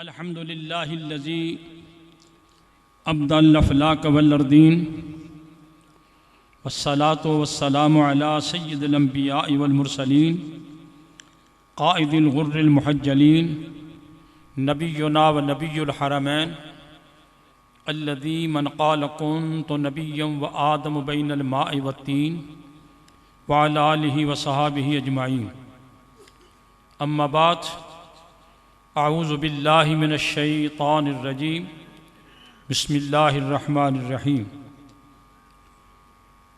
अल्हम्दुलिल्लाहिल्लज़ी अब्दल अफ़लाक वल अर्दीन वस्सलातु वस्सलामु अला सय्यिदिल अंबिया वल मुरसलीन क़ाइदिल गुर्रिल मुहज्जलीन नबियुना व नबियुल हरमैन अल्लज़ी मन क़ाल कुन्तु नबिय्यन व आदम बैनल माइ वत्तीन व अला आलिहि व सहाबिहि अजमाइन। अम्मा बाद, अऊज़ु बिल्लाहि मिनश शैतानिर रजीम, बिस्मिल्लाहिर रहमानिर रहीम।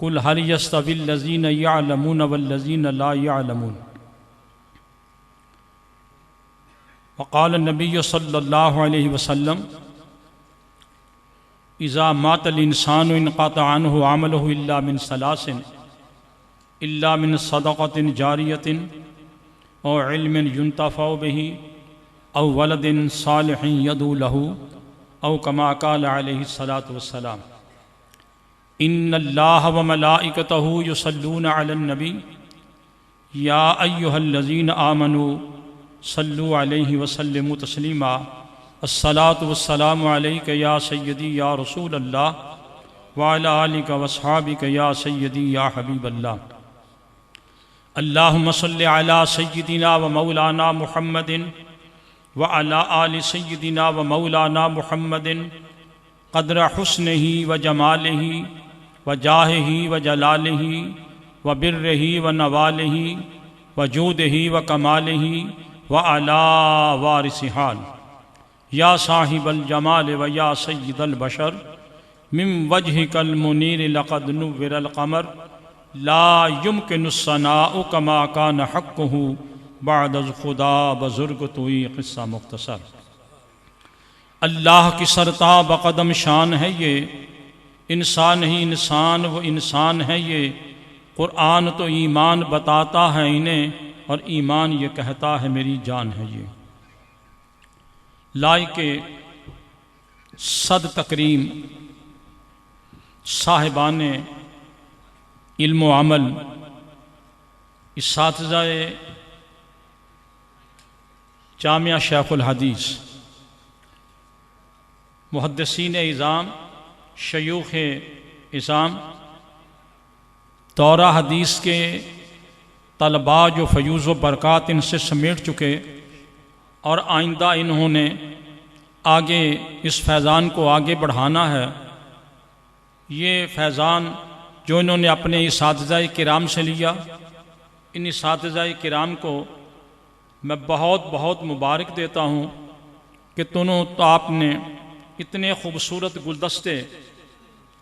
कुल हल यस्तविल लज़ीना यअलमून वल्लज़ीना ला यअलमून। वक़ाल नबी सल्लल्लाहु अलैहि वसल्लम इज़ा मातल इंसानु इनक़ता अन्हु अमलुहु इल्ला मिन सलासिन इल्ला मिन सदक़तिन जारियतिन औ इल्मिन युंतफ़उ बिही औ वलदिन सालिहिन यदू लहू औ कमा क़ाल अलैहि सलातु वस्सलाम। इन्नल्लाह व मलाइकतहु युसल्लूना अलन नबी या अय्युहल्लज़ीना आमनू सल्लु अलैहि वसल्लिमु तस्लीमा। अस्सलातु वस्सलामु अलैका या सय्यदी या रसूल अल्लाह व अला आलिका व अस्हाबिका या सय्यदी या हबीब अल्लाह। अल्लाहुम्मा सल्लि अला सय्यदिना व मौलाना मुहम्मदिन व अला आलि सय्यदिना व मौलाना मुहम्मदिन क़द्र हुस्निही व जमालिही व जाहिही व जलालिही व बिर्रिही व नवालिही व जूदिही व कमालिही व अला वारिसि हाल। या साहिबल जमाल व या सय्यदल बशर मिन वजहिकल मुनीर लक़द नुव्विरल क़मर ला युमकिनु सनाउ कमा कान हक़्क़ुहु बअद खुदा बुज़ुर्ग तुई क़िस्सा मुख्तसर। अल्लाह की सरताब कदम शान है ये, इंसान ही इंसान वो इंसान है ये। कुरान तो ईमान बताता है इन्हें और ईमान ये कहता है मेरी जान है ये। लाइके सद तकरीम साहिबाने इल्म व अमल, इस्सातिज़ाए जामिया शेखुल हदीस, मुहद्दिसीन इज़ाम, शयूख़ इज़ाम, दौरा हदीस के तलबा जो फ़यूज़ व बरक़ात इनसे समेट चुके और आइंदा इन्होंने आगे इस फैज़ान को आगे बढ़ाना है। ये फैज़ान जो इन्होंने अपने इस्सातिज़ाए किराम से लिया, इन इस्सातिज़ाए किराम को मैं बहुत बहुत मुबारक देता हूँ कि तुमों तो आपने इतने खूबसूरत गुलदस्ते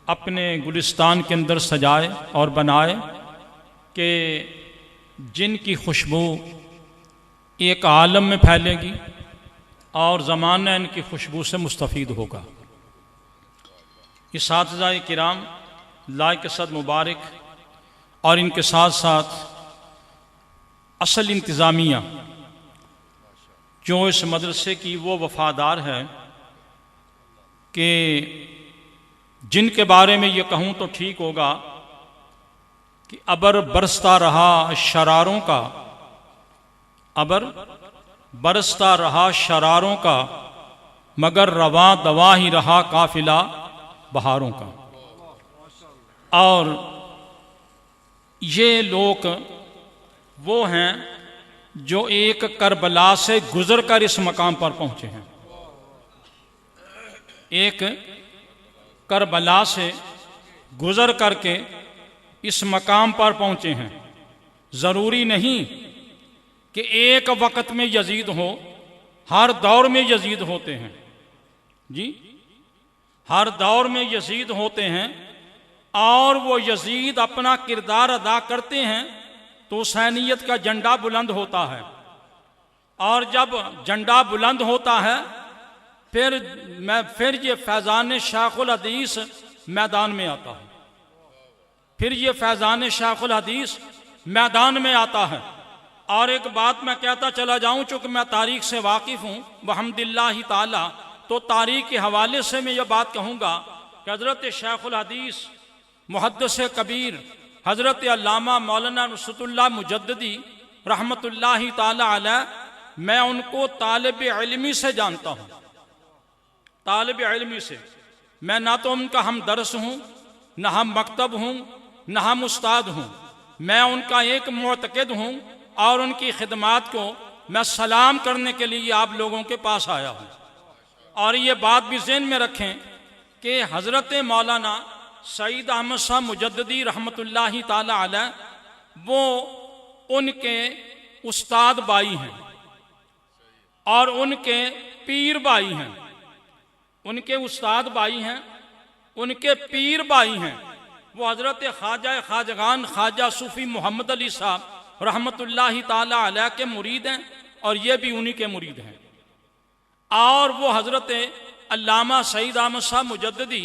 अपने गुलिस्तान के अंदर सजाए और बनाए कि जिनकी खुशबू एक आलम में फैलेगी और ज़माना इनकी खुशबू से मुस्तफ़ीद होगा। इस्सातिज़ाए किराम लायक सद मुबारक और इनके साथ साथ असल इंतज़ामिया जो इस मदरसे की वो वफ़ादार है कि जिनके बारे में ये कहूँ तो ठीक होगा कि अबर बरसता रहा शरारों का, अबर बरसता रहा शरारों का, मगर रवा दवा ही रहा काफिला बहारों का। और ये लोग वो हैं जो एक करबला से गुजर कर इस मकाम पर पहुँचे हैं। एक करबला से गुजर करके इस मकाम पर पहुँचे हैं। ज़रूरी नहीं कि एक वक़्त में यजीद हो, हर दौर में यजीद होते हैं जी, हर दौर में यजीद होते हैं और वो यजीद अपना किरदार अदा करते हैं तो हुसैनियत का झंडा बुलंद होता है। और जब झंडा बुलंद होता है फिर ये फैज़ान शेखुल हदीस मैदान में आता है, फिर ये फैज़ान शेखुल हदीस मैदान में आता है। और एक बात मैं कहता चला जाऊं, चूँकि मैं तारीख़ से वाकिफ़ हूँ वहम्दिल्लाहि ताला, तो तारीख़ के हवाले से मैं ये बात कहूँगा कि हज़रत शेखुल हदीस मुहद्दिस कबीर हज़रत अल्लामा मौलाना नुसरतुल्लाह मुजद्दिदी रहमतुल्लाहि ताला अलैह मैं उनको तालिब इल्मी से जानता हूँ, तालिब इल्मी से। मैं ना तो उनका हम दरस हूँ, ना हम मकतब हूँ, ना हम उस्ताद हूँ। मैं उनका एक मुअतक़िद हूँ और उनकी खिदमात को मैं सलाम करने के लिए आप लोगों के पास आया हूँ। और ये बात भी ज़हन में रखें कि हज़रत मौलाना सईद अहमद शाह मुजद्दिदी रहमतुल्लाहि ताला अलैह वो उनके उस्ताद भाई हैं और उनके पीर भाई हैं। उनके उस्ताद भाई हैं, उनके पीर भाई हैं। वो हज़रत ख्वाजा ख्वाजगान ख्वाजा सूफ़ी मोहम्मद अली साहब रहमतुल्लाहि ताला अलैह के मुरीद हैं और ये भी उन्हीं के मुरीद हैं। और वो हज़रत अल्लामा सईद अहमद शाह मुजद्दिदी,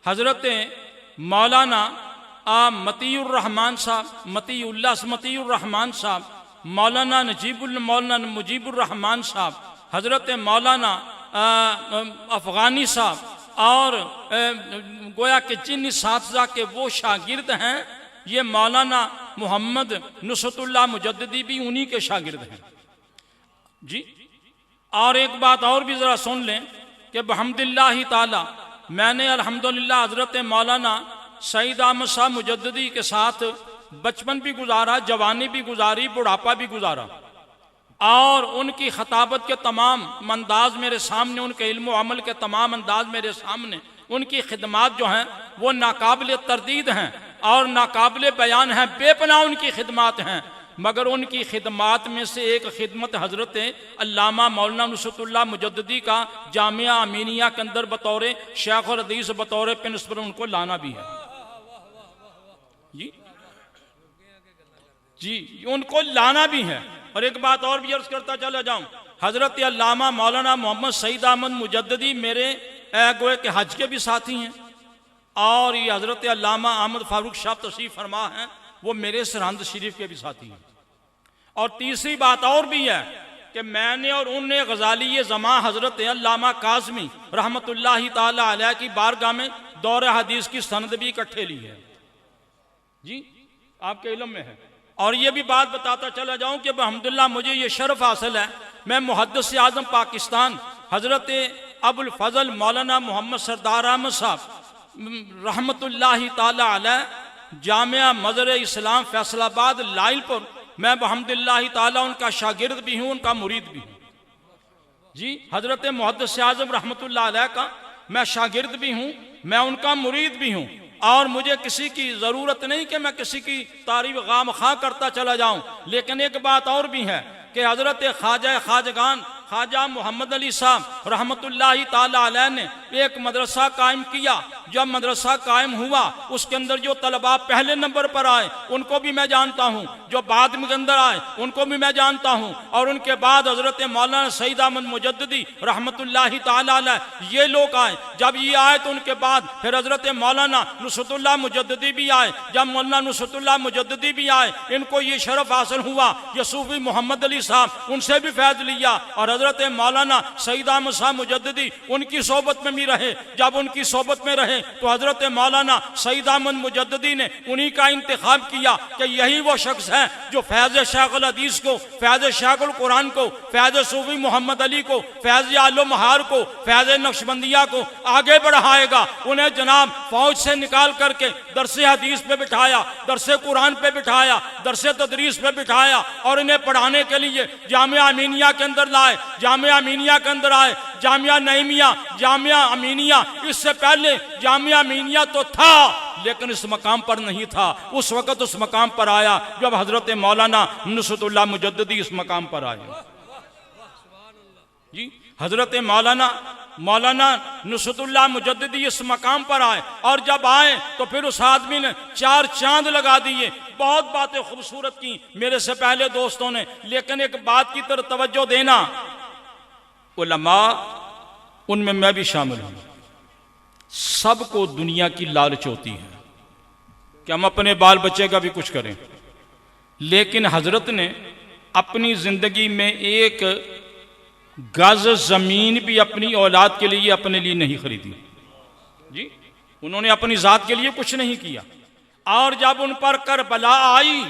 हज़रत मौलाना मतीउर्रहमान साहब, मतीउर्रहमान साहब, मौलाना मौलाना मुजीबुर्रहमान साहब, हज़रत मौलाना अफ़गानी साहब और गोया के जिन साथज़ा के वो शागिर्द हैं, ये मौलाना मोहम्मद नुसरतुल्लाह मुजद्दिदी भी उन्हीं के शागिर्द हैं जी। और एक बात और भी ज़रा सुन लें कि बहम्दिल्लाहि ताला मैंने अल्हम्दुलिल्लाह हज़रत मौलाना सईद अहमद शाह मुजद्दिदी के साथ बचपन भी गुजारा, जवानी भी गुजारी, बुढ़ापा भी गुजारा। और उनकी खताबत के तमाम अंदाज मेरे सामने, उनके इल्म व अमल के तमाम अंदाज मेरे सामने, उनकी खिदमात जो हैं वो नाकाबिल तरदीद हैं और नाकाबिल बयान हैं, बेपनाह उनकी खिदमात हैं। मगर उनकी खिदमात में से एक खिदमत हज़रत अल्लामा मौलाना नुसरतुल्लाह मुजद्दिदी का जामिया अमीनिया के अंदर बतौर शेख और हदीस बतौर प्रिंसिपल उनको लाना भी है जी जी, उनको लाना भी है। और एक बात और भी अर्ज करता चला जाऊं, हज़रत अल्लामा मौलाना मोहम्मद सईद अहमद मुजद्दिदी मेरे गोए के हज के भी साथी हैं और ये हज़रत अल्लामा अहमद फारूक शाह तशरीफ़ फरमा हैं, वो मेरे सरहंद शरीफ के भी साथी हैं। और तीसरी बात और भी है कि मैंने और उनने गजाली ज़मा हज़रत अल्लामा काज़मी रहमतुल्लाहि ताला अलैह की बारगाह में दौरे हदीस की सनद भी इकट्ठे ली है जी, आपके इल्म में है। और ये भी बात बताता चला जाऊं कि अल्हम्दुलिल्लाह मुझे ये शर्फ हासिल है, मैं मुहद्दिस आज़म पाकिस्तान हज़रत अबुल फ़ज़ल मौलाना मोहम्मद सरदार अहमद साहब रहमतुल्लाहि ताला अलैह जामिया मज़र इस्लाम फैसलाबाद लाइलपुर, मैं अल्हम्दुलिल्लाह ताला उनका शागिर्द भी हूँ, उनका मुरीद भी हूँ जी। हज़रत मुहद्दिस आज़म रहमतुल्लाह अलैह का मैं शागिर्द भी हूँ, मैं उनका मुरीद भी हूँ। और मुझे किसी की ज़रूरत नहीं कि मैं किसी की तारीफ़ खामखा करता चला जाऊँ। लेकिन एक बात और भी है कि हज़रत ख्वाजा ख्वाजगान ख्वाजा मोहम्मद अली साहब रहमतुल्लाहि ताला अलैह ने एक मदरसा कायम किया। जब मदरसा कायम हुआ उसके अंदर जो तलबा पहले नंबर पर आए उनको भी मैं जानता हूँ, जो बाद में अंदर आए उनको भी मैं जानता हूँ। और उनके बाद हज़रत मौलाना सईद अहमद मुजद्दिदी रहमतुल्लाहि ताला अलैह ये लोग आए। जब ये आए तो उनके बाद फिर हज़रत मौलाना नुसरतुल्लाह मुजद्दिदी भी आए। जब मौलाना नुसरतुल्लाह मुजद्दिदी भी आए, इनको ये शरफ हासिल हुआ ये सूफी मोहम्मद अली साहब उनसे भी फैज़ लिया। और हज़रत मौलाना सईद अहमद शाह मुजद्दिदी उनकी सोबत में भी रहे। जब उनकी सोबत में रहे तो हज़रत मौलाना सईद अहमद मुजद्दिदी ने उन्हीं का इंतखाब किया कि यही वो शख्स है जो फैज़ शेखुल हदीस को, फैज़ शेखुल कुरान को, फैज़ सूफी मोहम्मद अली को, फैज़ आलम महार को, फैज़ नक्शबंदिया को आगे बढ़ाएगा। उन्हें जनाब फौज से निकाल करके दरस हदीस पे बिठाया, दरस कुरान पे बिठाया, दरस तदरीस पे बिठाया और इन्हें पढ़ाने के लिए जामिया अमीनिया के अंदर लाए। जामिया अमीनिया के अंदर आए, जामिया नईमिया, जामिया अमीनिया। इससे पहले जामिया अमीनिया तो था लेकिन इस मकाम पर नहीं था। उस वक़्त उस मकाम पर आया जब हज़रत मौलाना नुसरतुल्लाह मुजद्दिदी इस मकाम पर आए जी। हज़रत मौलाना नुसरतुल्लाह मुजद्दिदी इस मकाम पर आए और जब आए तो फिर उस आदमी ने 4 चांद लगा दिए। बहुत बातें खूबसूरत की मेरे से पहले दोस्तों ने, लेकिन एक बात की तरफ तवज्जो देना, उलमा उनमें मैं भी शामिल हूँ, सबको दुनिया की लालच होती है कि हम अपने बाल बच्चे का भी कुछ करें। लेकिन हजरत ने अपनी जिंदगी में एक गज जमीन भी अपनी औलाद के लिए अपने लिए नहीं खरीदी जी। उन्होंने अपनी जात के लिए कुछ नहीं किया। और जब उन पर करबला आई,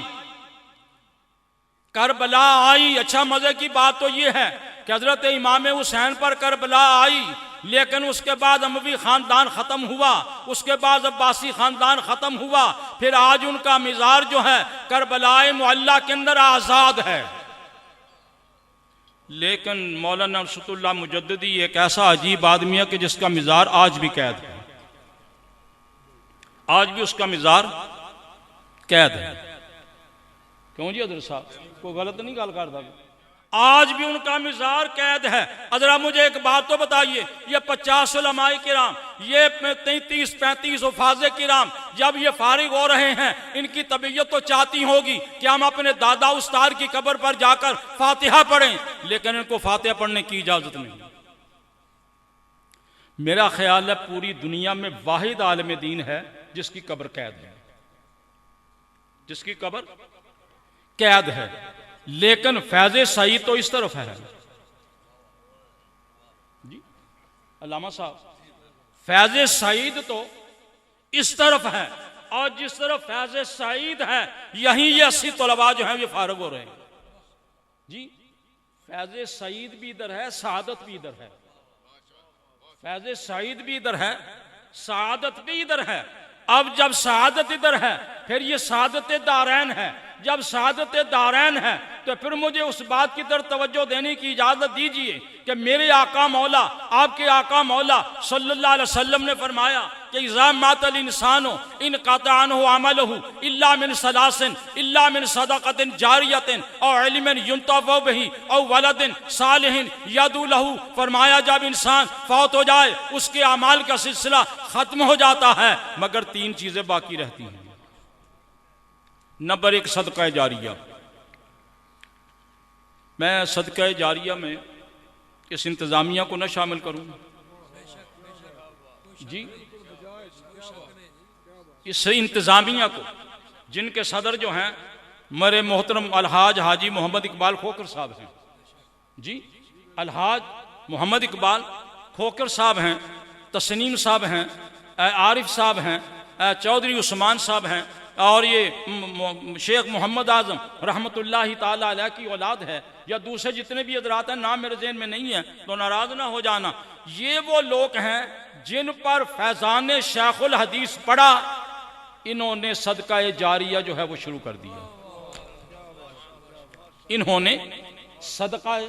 करबला आई। अच्छा, मजे की बात तो ये है कि हजरत इमाम हुसैन पर करबला आई, लेकिन उसके बाद अमवी खानदान खत्म हुआ, उसके बाद अब्बासी खानदान खत्म हुआ, फिर आज उनका मिज़ार जो है करबलाए मुअल्ला के अंदर आज़ाद है। लेकिन मौलाना नसरुल्लाह मुजद्दिदी एक ऐसा अजीब आदमी है कि जिसका मिज़ार आज भी कैद है, आज भी उसका मिज़ार कैद है। क्यों जी हजरत साहब, कोई गलत नहीं गल करता? आज भी उनका मिज़ार कैद है। अजरा मुझे एक बात तो बताइए, ये 50 उलमाए किराम, ये 33-35 हुफ़ाज़े किराम जब ये फारिग हो रहे हैं, इनकी तबीयत तो चाहती होगी कि हम अपने दादा उस्ताद की कब्र पर जाकर फातिहा पढ़ें, लेकिन इनको फातिहा पढ़ने की इजाज़त नहीं। मेरा ख्याल है पूरी दुनिया में वाहिद आलिम दीन है जिसकी कब्र कैद है, जिसकी कब्र कैद है। लेकिन फैज़ सईद तो इस तरफ है जी, अल्लामा साहब, फैज़ सईद तो इस तरफ है, और जिस तरफ फैज़ सईद है यहीं ये 80 तलबा जो हैं ये फारग हो रहे हैं जी। फैज़ सईद भी इधर है, शहादत भी इधर है। फैज़ सईद भी इधर है, शहादत भी इधर है। अब जब शहादत इधर है, फिर ये शहादत दारैन है। जब शहादत दारैन है तो फिर मुझे उस बात की तरफ तवज्जो देने की इजाज़त दीजिए कि मेरे आका मौला, आपके आका मौला सल्लल्लाहु अलैहि वसल्लम ने फरमाया कि इज़ा मातल इंसानो इन क़तअनहु अमलहु इल्ला मिन सलासिन इल्ला मिन सदक़तिन जारियतिन और इल्मिन युंतफ़अ बिही और वलदिन सालिहिन यदू लहू। फरमाया जब इंसान फौत हो जाए उसके अमाल का सिलसिला ख़त्म हो जाता है, मगर 3 चीज़ें बाकी रहती हैं। नंबर 1 सदका जारिया। मैं सदका जारिया में इस इंतज़ामिया को न शामिल करूँ जी, इस इंतज़ामिया को जिनके सदर जो हैं मरे मोहतरम अलहाज हाजी मोहम्मद इकबाल खोकर साहब हैं जी। अलहाज मोहम्मद इकबाल खोकर साहब हैं, तस्नीम साहब हैं, आरिफ साहब हैं, चौधरी उस्मान साहब हैं, और ये शेख मोहम्मद आज़म रहमतुल्लाहि ताला अलैह की औलाद है, या दूसरे जितने भी हज़रात हैं, नाम मेरे ज़हन में नहीं है तो नाराज़ ना हो जाना। ये वो लोग हैं जिन पर फैज़ान शेखुल हदीस पड़ा, इन्होंने सदका जारिया जो है वो शुरू कर दिया। इन्होंने सदका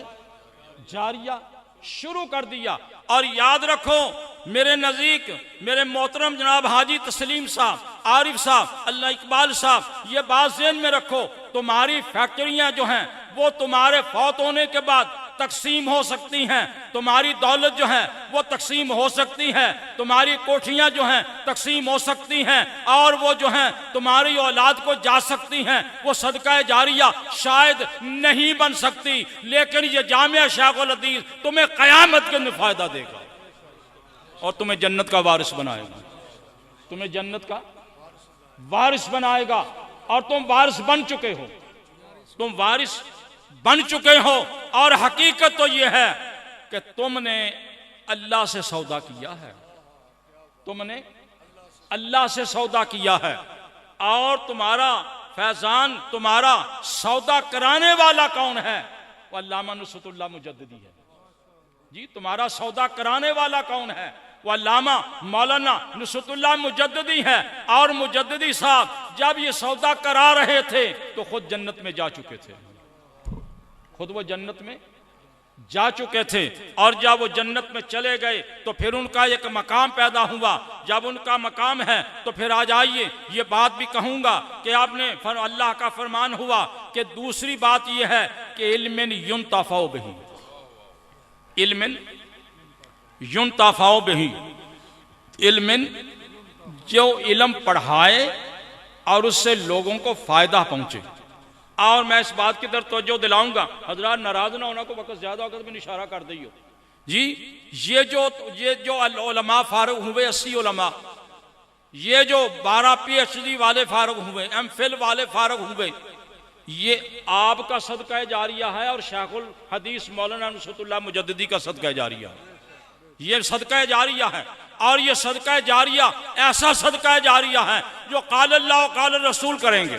जारिया शुरू कर दिया। और याद रखो मेरे नज़दीक मेरे मोहतरम जनाब हाजी तस्लीम साहब, आरिफ साहब, अल्लाह इकबाल साहब, ये बात ज़हन में रखो, तुम्हारी फैक्ट्रियां जो हैं वो तुम्हारे फौत होने के बाद तकसीम हो सकती हैं, तुम्हारी दौलत जो है वो तकसीम हो सकती है, तुम्हारी कोठियां जो हैं तकसीम हो सकती हैं, और वो जो हैं तुम्हारी औलाद को जा सकती हैं। वो सदका जारिया शायद नहीं बन सकती, लेकिन ये जामिया शेखुल हदीस तुम्हें क़यामत के दिन फ़ायदा देगा और तुम्हें जन्नत का वारिस बनाएगा, तुम्हें जन्नत का वारिस बनाएगा। और तुम वारिस बन चुके हो, तुम वारिस बन चुके हो। और हकीकत तो यह है कि तुमने अल्लाह से सौदा किया है, तुमने अल्लाह से सौदा किया है। और तुम्हारा फैजान, तुम्हारा सौदा कराने वाला कौन है? वो अल्लामा नुसरतुल्लाह मुजद्दिदी है जी। तुम्हारा सौदा कराने वाला कौन है? वो अल्लामा मौलाना नुसरतुल्लाह मुजद्दिदी है। और मुजद्दिदी साहब जब ये सौदा करा रहे थे तो खुद जन्नत में जा चुके थे, खुद वो जन्नत में जा चुके थे। और जब वो जन्नत में चले गए तो फिर उनका एक मकाम पैदा हुआ। जब उनका मकाम है तो फिर आ जाइए, ये बात भी कहूँगा कि आपने अल्लाह का फरमान हुआ कि दूसरी बात यह है कि इल्मिन युंतफ़अ बिही, इल्मिन युंतफ़अ बिही, इल्मिन जो इल्म पढ़ाए और उससे लोगों को फ़ायदा पहुँचे। और मैं इस बात की तरफ तवज्जो दिलाऊंगा, हजरात नाराज ना होना, को वक्त ज्यादा होगा तो मैंने इशारा कर दियो जी। ये जो उलमा फारूक हुए 80 उलमा, ये जो 12 PhD वाले फारूक हुए, MPhil वाले फारूक हुए, ये आपका सदका जारिया है और शेखुल हदीस मौलाना नुसरतुल्लाह मुजद्दिदी का सदका जारिया है। ये सदका जारिया है। और ये सदका जारिया ऐसा सदका जारिया है जो क़ाल अल्लाह क़ाल रसूल करेंगे।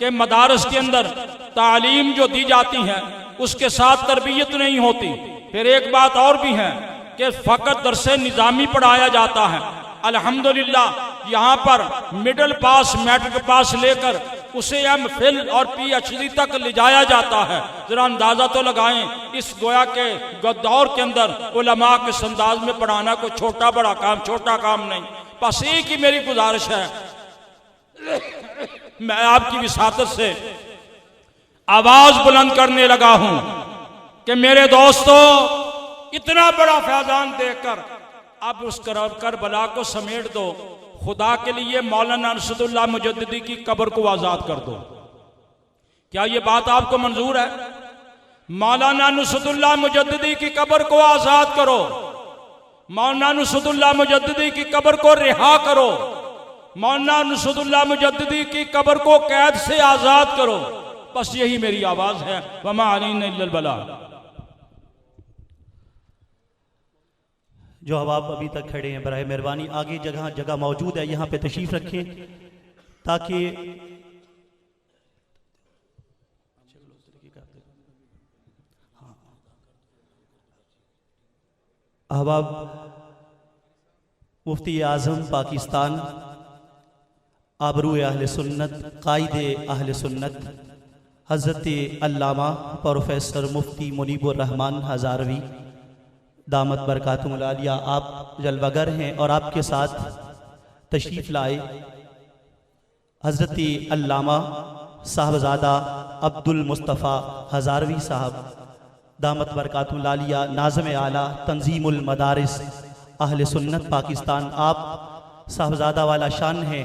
कि मदारस के अंदर तालीम जो दी जाती है उसके साथ तरबियत नहीं होती। फिर एक बात और भी है कि फ़कत दरसे निज़ामी पढ़ाया जाता है। अल्हम्दुलिल्लाह यहाँ पर मिडिल पास मैट्रिक पास लेकर उसे एमफिल और पीएचडी तक ले जाया जाता है। जरा अंदाजा तो लगाएं, इस गोया के दौर के अंदर उलमा के अंदाज में पढ़ाना कोई छोटा बड़ा काम, छोटा काम नहीं। बस एक ही मेरी गुजारिश है, मैं आपकी विसातत से आवाज बुलंद करने लगा हूं कि मेरे दोस्तों, इतना बड़ा फैजान देखकर अब उस करबला को समेट दो। खुदा के लिए मौलाना नसरुल्लाह मुजद्दिदी की कब्र को आजाद कर दो। क्या ये बात आपको मंजूर है? मौलाना नसरुल्लाह मुजद्दिदी की कब्र को आजाद करो, मौलाना नसरुल्लाह मुजद्दिदी की कब्र को रिहा करो, मौलाना नसरुल्लाह मुजद्दिदी की कब्र को कैद से आजाद करो। बस यही मेरी आवाज है। वमा अलैना इल्लल बलाग। जो अहबाब अभी तक खड़े हैं, बराए मेहरबानी आगे जगह जगह मौजूद है, यहाँ पे तशरीफ रखें ताकि अहबाब मुफ्ती आज़म पाकिस्तान, आबरूए अहले सुन्नत, कायदे अहले सुन्नत, हज़रत अल्लामा प्रोफेसर मुफ्ती मुनीबुर रहमान हज़ारवी दामत बरकातुहुल आलिया, आप जलवागर हैं और आपके साथ तशरीफ़ लाए हज़रत अल्लामा साहबज़ादा अब्दुल मुस्तफ़ा हज़ारवी साहब दामत बरकातुहुल आलिया, नाज़िम आला तंजीमुल मदारिस अहले सुन्नत पाकिस्तान। आप साहबज़ादा वाला शान हैं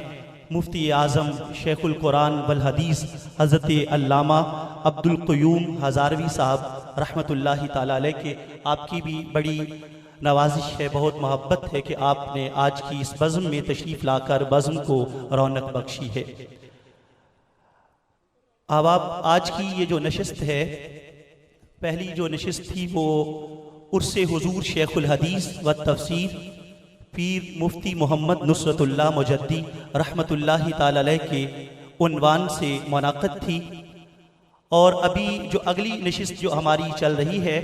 मुफ्ती आज़म शेखुल कुरान वल हदीस हज़रत अल्लामा अब्दुल क़य्यूम हज़ारवी साहब रहमतुल्लाहि ताला अलैह के। आपकी भी बड़ी नवाजिश है, बहुत मोहब्बत है कि आपने आज की इस बज़्म में तशरीफ़ लाकर बज़्म को रौनक बख्शी है। अब आप आज की ये जो नशिस्त है, पहली जो नशिस्त थी वो उर्से हुजूर शेखुल हदीस व तफसीर पीर मुफ्ती मोहम्मद नुसरतुल्लाह मुजद्दी रहमतुल्लाहि ताला अलैह के उन्वान से मुनाक़द थी। और अभी जो अगली नशिस्त जो हमारी चल रही है,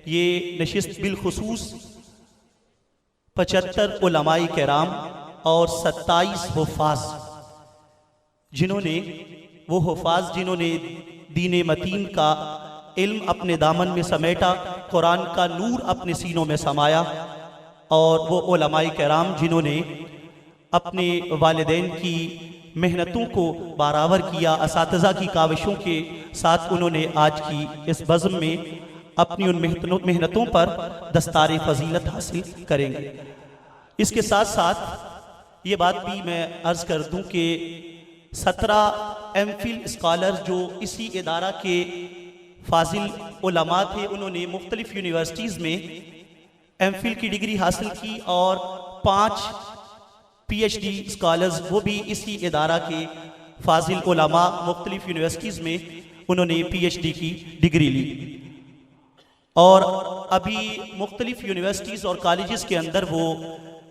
ये नशिस्त बिलखुसूस 75 उलमाए किराम और 27 हुफ़ाज़, जिन्होंने वो हुफ़ाज़ जिन्होंने दीन मतीन का इल्म अपने दामन में समेटा, कुरान का नूर अपने सीनों में समाया, और वो उलमाए किराम जिन्होंने अपने वालिदैन की मेहनतों को बराबर किया, असातिज़ा की काविशों के साथ उन्होंने आज की इस बज़्म में अपनी उन मेहनतों पर दस्तार फ़जीलत हासिल करेंगे। इसके साथ साथ ये बात भी मैं अर्ज़ कर दूं कि 17 एमफिल स्कॉलर जो इसी इदारा के फाजिल उलमा थे, उन्होंने मुख्तलिफ यूनिवर्सिटीज़ में एमफिल की डिग्री हासिल की, और 5 पीएचडी स्कॉलर्स वो भी इसी इदारा के फाजिल उलमा मुख्तलिफ यूनिवर्सिटीज़ में उन्होंने पीएचडी की डिग्री ली। और अभी मुख्तलिफ यूनिवर्सिटीज़ और कॉलेजेस के अंदर वो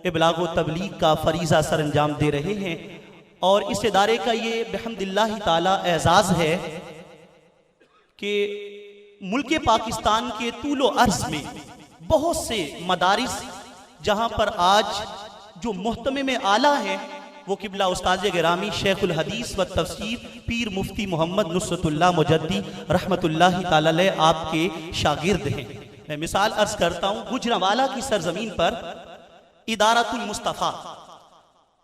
इबलाग व तबलीग का फरीज़ा सर अंजाम दे रहे हैं। और इस इदारे का ये बिहम्दिल्लाहि ताला एजाज़ है कि मुल्क पाकिस्तान के तूलो अर्ज़ में बहुत से मदारिस जहाँ पर आज जो मुहतमिम आला है वो किबला उस्ताद गिरामी शेखुल हदीस व तफसीर पीर मुफ्ती मोहम्मद नुसरतुल्लाह मुजद्दी रहमतुल्लाहि ताला अलैह आपके शागिर्द हैं। मैं मिसाल अर्ज करता हूँ, गुजरांवाला की सरजमीन पर इदारतुल मुस्तफ़ा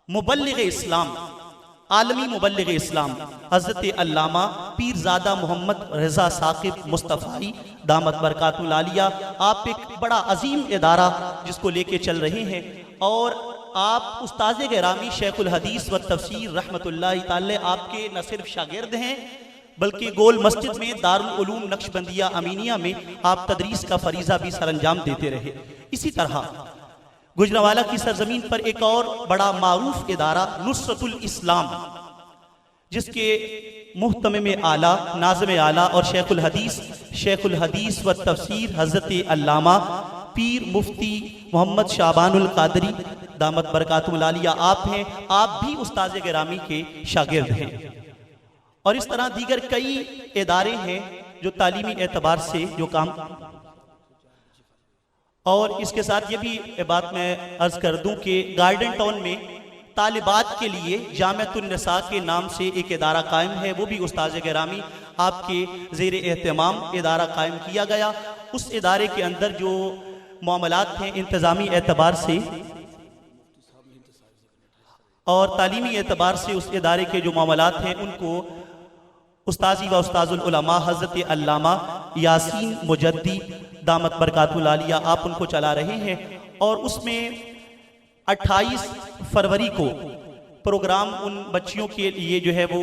मुबल्लिग इस्लाम, आलमी मुबल्लिग इस्लाम हज़रत अल्लामा पीरज़ादा मोहम्मद रज़ा साकिब मुस्तफ़ाई दामत बरकातुहुल आलिया, आप एक बड़ा अजीम इदारा जिसको लेके चल रहे हैं। और आप उस्ताद गिरामी शेखुल हदीस व तफसीर रहमतुल्लाहि ताला आपके न सिर्फ शागिर्द हैं बल्कि गोल मस्जिद में दारुल उलूम नक्शबंदिया अमीनिया में आप तदरीस का फरीज़ा भी सरअंजाम देते रहे। इसी तरह गुजरांवाला की सरजमीन पर एक और बड़ा मारूफ इदारा नुसरतुल इस्लाम, जिसके मुहतमिम आला नाज़िम आला और शेखुल हदीस व तफसीर हज़रत अल्लामा पीर मुफ्ती मोहम्मद शाबानुल कादरी दामत बरकातुहुल आलिया आप हैं। आप भी उस्ताद गिरामी के शागिर्द हैं। और इस तरह दीगर कई इदारे हैं जो तालीमी एतबार से जो काम। और इसके साथ ये भी बात मैं अर्ज कर दूं कि गार्डन टाउन में तालिबात के लिए जामिअतुन निसा के नाम से एक इदारा कायम है, वो भी उस्ताद गिरामी आपके ज़ेर एहतमाम इदारा कायम किया गया। उस इदारे के अंदर जो मामलात हैं इंतज़ामी एतबार से और तालीमी एतबार से उस इदारे के जो मामलात हैं उनको उस्ताजी व उस्ताजुल उलमा हज़रत अल्लामा यासीन मुजद्दी दामत बरकातुल आलिया आप उनको चला रहे हैं। और उसमें 28 फरवरी को प्रोग्राम उन बच्चियों के लिए जो है वो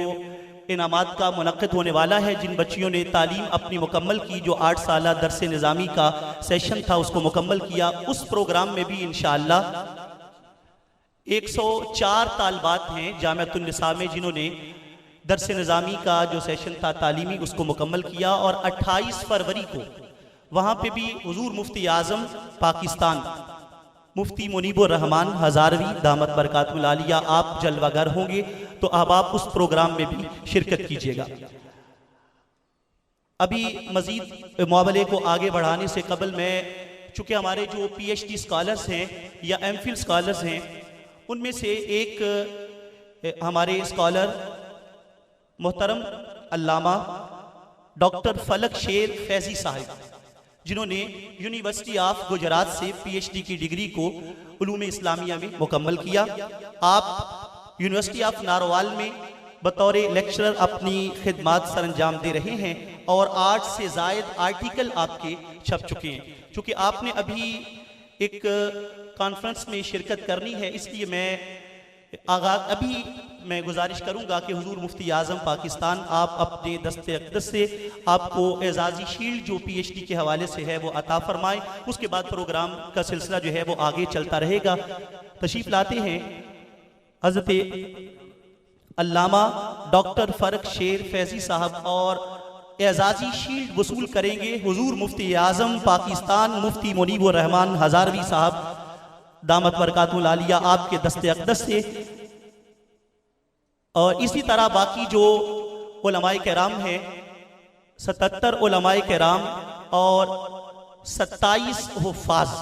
इनामात का मुनक्किद होने वाला है जिन बच्चियों ने तालीम अपनी मुकम्मल की, जो 8 साला दरस निज़ामी का सेशन था उसको मुकम्मल किया। उस प्रोग्राम में भी इंशाअल्लाह 104 तालबात हैं जामिअतुन निसा में जिन्होंने दरस निज़ामी का जो सेशन था तालीमी उसको मुकम्मल किया। और 28 फरवरी को वहाँ पे भी हुजूर मुफ्ती आज़म पाकिस्तान मुफ्ती मुनीबुर रहमान हज़ारवी दामत बरकातुल आलिया आप जलवागर होंगे, तो अब आप उस प्रोग्राम में भी शिरकत कीजिएगा। अभी मज़ीद मामले को आगे बढ़ाने से कबल मैं, चूँकि हमारे जो PhD स्कॉलर्स हैं या MPhil स्कॉलर्स हैं उनमें से एक हमारे स्कॉलर मोहतरम अल्लामा डॉक्टर फलक शेर फैजी साहिब जिन्होंने यूनिवर्सिटी ऑफ गुजरात से PhD की डिग्री को उलूम इस्लामिया में मुकम्मल किया। आप यूनिवर्सिटी ऑफ नारोवाल में बतौर लेक्चरर अपनी खिदमात सरंजाम दे रहे हैं और 8 से ज़ायद आर्टिकल आपके छप चुके हैं। चूँकि आपने अभी एक कॉन्फ्रेंस में शिरकत करनी है, इसलिए मैं गुजारिश करूंगा कि हुजूर मुफ्ती आज़म पाकिस्तान आप अपने दस्ते अक़दस से आपको एजाज़ी शील्ड जो PhD के हवाले से है वो अता फरमाएं। उसके बाद प्रोग्राम का सिलसिला जो है वो आगे चलता रहेगा। तशरीफ़ लाते हैं हज़रत अल्लामा डॉक्टर फ़रक शेर फैज़ी साहब और एजाज़ी शील्ड वसूल करेंगे हुजूर मुफ्ती आज़म पाकिस्तान मुफ्ती मुनीबुर रहमान हज़ारवी साहब दामत बरकातुल आलिया आपके दस्ते अक़दस से। और इसी तरह बाकी जो उलमाए किराम हैं 77 उलमाए किराम और 27 हुफ़ाज़,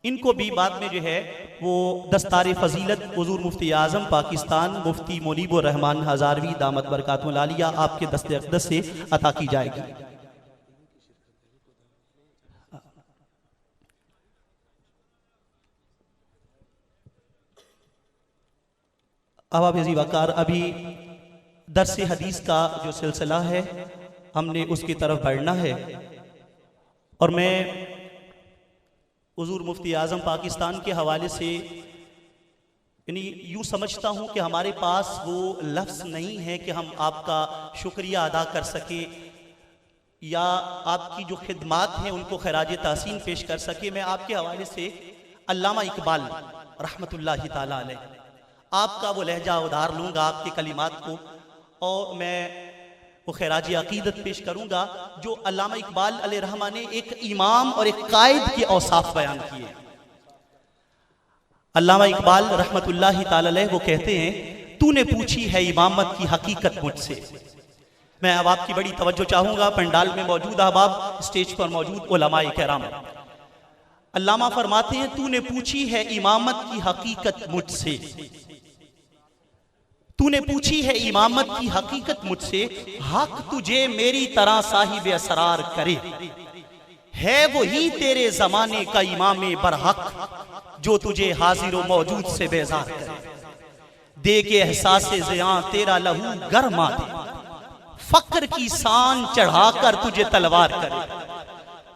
इनको भी बाद में जो है वो दस्तार फ़जीलत हुजूर मुफ्ती आज़म पाकिस्तान मुफ्ती मुनीबुर रहमान हज़ारवी दामत बरकातुल आलिया आपके दस्ते अक़दस से अता की जाएगी। अहबाब अज़ीज़ वक़ार, अभी दर्स हदीस का जो सिलसिला है हमने उसकी तरफ बढ़ना है और मैं हुजूर मुफ्ती आज़म पाकिस्तान के हवाले से यानी यूँ समझता हूँ कि हमारे पास वो लफ्ज़ नहीं है कि हम आपका शुक्रिया अदा कर सके या आपकी जो खिदमात हैं उनको खराज तहसीन पेश कर सके। मैं आपके हवाले से अल्लामा इकबाल रहमतुल्लाहि ताला अलैह आपका वो लहजा उधार लूँगा आपके कलिमात को और मैं वो खराज अकीदत पेश करूँगा जो अल्लामा इकबाल अलैहिर्रहमा ने एक इमाम और एक कायद के औसाफ बयान किए। अल्लामा इकबाल रहमतुल्लाहि ताला अलैह वो कहते हैं, तूने पूछी है इमामत की हकीकत मुझसे। मैं अब आपकी बड़ी तवज्जो चाहूँगा, पंडाल में मौजूद अहबाब, स्टेज पर मौजूद उलमाए किराम। अल्लामा फरमाते हैं, तूने पूछी है इमामत की हकीकत मुझसे, तूने पूछी है इमामत की हकीकत मुझसे, हक तुझे मेरी तरह साहिब असरार करे, है वही तेरे जमाने का इमाम बरहक जो तुझे हाजिर मौजूद से बेजार करे, दे के एहसास ज़ियां तेरा लहू गरमा दे, फक्र की शान चढ़ाकर तुझे तलवार करे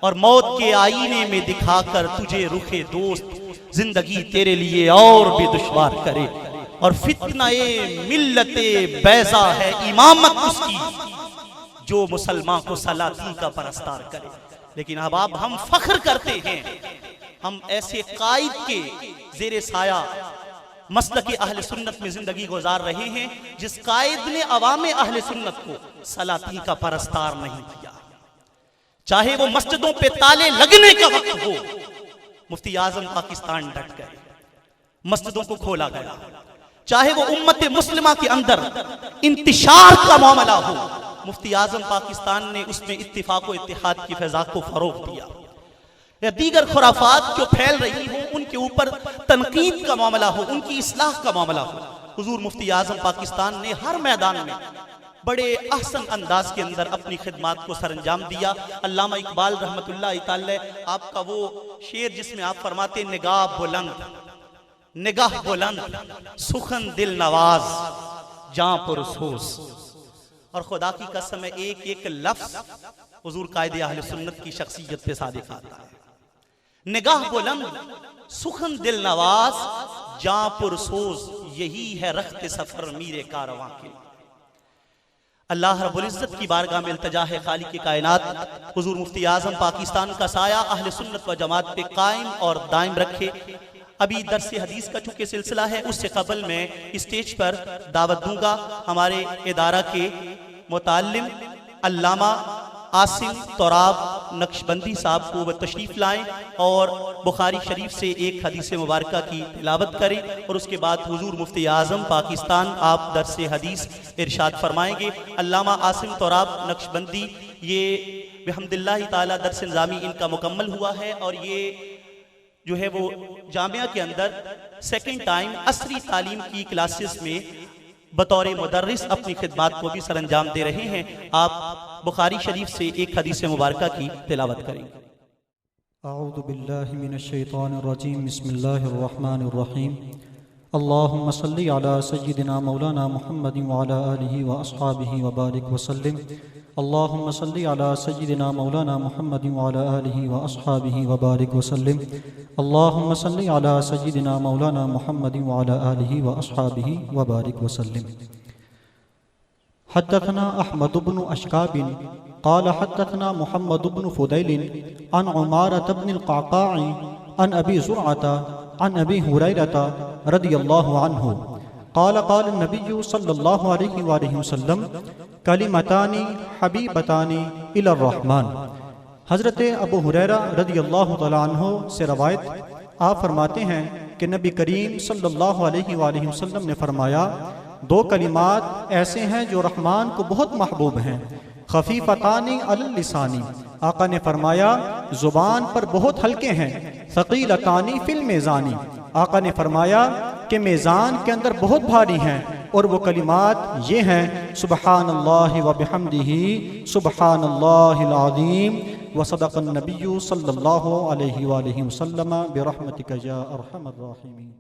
और मौत के आईने में दिखाकर तुझे रुखे दोस्त जिंदगी तेरे लिए और भी दुश्वार करे, और फितनाए मिल्लते बैजा है इमामत उसकी जो मुसलमान को सलाती का परस्तार करे। लेकिन अहबाब हम फख्र करते हैं, हम ऐसे कायद के जेरे साया मसलक अहले सुन्नत में जिंदगी गुजार रहे हैं जिस कायद ने अवाम अहले सुन्नत को सलाती का परस्तार नहीं किया। चाहे वो मस्जिदों पे ताले लगने का वक्त हो, मुफ्ती आजम पाकिस्तान डट गए, मस्जिदों को खोला गया। चाहे वो उम्मत मुस्लिमा के अंदर इंतिशार का मामला हो, मुफ्ती आजम पाकिस्तान ने उसमें इत्तिफाक व इत्तिहाद की फैज़ा को फरोग दिया। या दीगर खुराफात जो फैल रही हो उनके ऊपर तनकीद का मामला हो, उनकी इस्लाह का मामला हो, हुजूर मुफ्ती आजम पाकिस्तान ने हर मैदान में बड़े अहसन अंदाज के अंदर अपनी खिदमात को सरंजाम दिया। अल्लामा इकबाल रहमतुल्लाह अलैह आपका वो शेर जिसमें आप फरमाते निगाह बुलंद सुखन दिल नवाज जां पुरसोस, और खुदा की कसम है एक एक लफ्ज हुजूर कायदे अहले सुन्नत की शख्सियत पे सादिक आता है। निगाह बुलंद सुखन दिल नवाज जां पुरसोस, यही है रख्त सफर मीरे कारवां के। अल्लाह रब्बुल इज्जत की बारगाह में इल्तिजा है खालिक कायनात हुजूर मुफ्ती आजम पाकिस्तान का साया अहले सुन्नत व जमात पे कायम और दायम रखे। अभी दर्स हदीस का चूंकि सिलसिला है, उससे कबल मैं स्टेज पर दावत दूंगा हमारे इदारा के मुताल्लिम अल्लामा आसिम तोराब नक्शबंदी साहब को वह तशरीफ़ लाएं और बुखारी शरीफ से एक हदीस मुबारक की तिलावत करें, और उसके बाद हुजूर मुफ्ती आज़म पाकिस्तान आप दर्स हदीस इरशाद फरमाएंगे। अल्लामा आसिम तोराब नक्शबंदी ये बिहम्दिल्लाह ताला दर्स निज़ामी इनका मुकम्मल हुआ है, और ये जो है वो जामिया के अंदर सेकेंड टाइम असरी तालीम की क्लासेस में बतौर मुदर्रिस अपनी खिदमात को भी सरंजाम दे रहे हैं। आप बुखारी शरीफ से एक हदीस मुबारक की तिलावत करेंगे। अऊज़ु बिल्लाहि मिनश शैतानिर रजीम, बिस्मिल्लाहिर रहमानिर रहीम। अल्लाहुम्मा सल्लि अला सय्यिदिना मौलाना मुहम्मदिन व अला आलिहि व अस्हाबिहि व बारिक व सल्लिम। अल्लाहुम्मा सल्लि अला सय्यिदिना मौलाना मुहम्मदिन व अला आलिहि व अस्हाबिहि व बारिक व सल्लिम। अल्लाहुम्मा सल्लि अला सय्यिदिना मौलाना मुहम्मदिन व अला आलिहि व अस्हाबिहि व बारिक व सल्लिम। हद्दथना अहमद इब्न अशकाबिन क़ाल हद्दथना मुहम्मद इब्न फुदैलिन अन उमारत इब्न अल-क़अक़ा'i अन अबी ज़ुरअता अन अबी हुरैरता रदियल्लाहु अन्हु क़ाल क़ाल नबिय्यु सल्लल्लाहु अलैहि वसल्लम कलिमतानी हबीबतानी इलर रहमान। हज़रत अबू हुरैरा रदियल्लाहु तआला अन्हु से रवायत आप फरमाते हैं कि नबी करीम सल्लल्लाहु अलैहि वसल्लम ने फरमाया, दो कलिमात ऐसे हैं जो रहमान को बहुत महबूब हैं, खफीफतानी अलल लिसानी, आका ने फरमाया जुबान पर बहुत हल्के हैं, सकीलतानी फिल मेज़ानी, आका ने फरमाया कि मेज़ान के अंदर बहुत भारी हैं, और वो कलिमात ये हैं सुबहानल्लाहि व बिहम्दिही सुबहानल्लाहिल अज़ीम व सदक़न नबिय्यु सल्लल्लाहु अलैहि वसल्लम बिरहमतिका या अरहमर राहिमीन।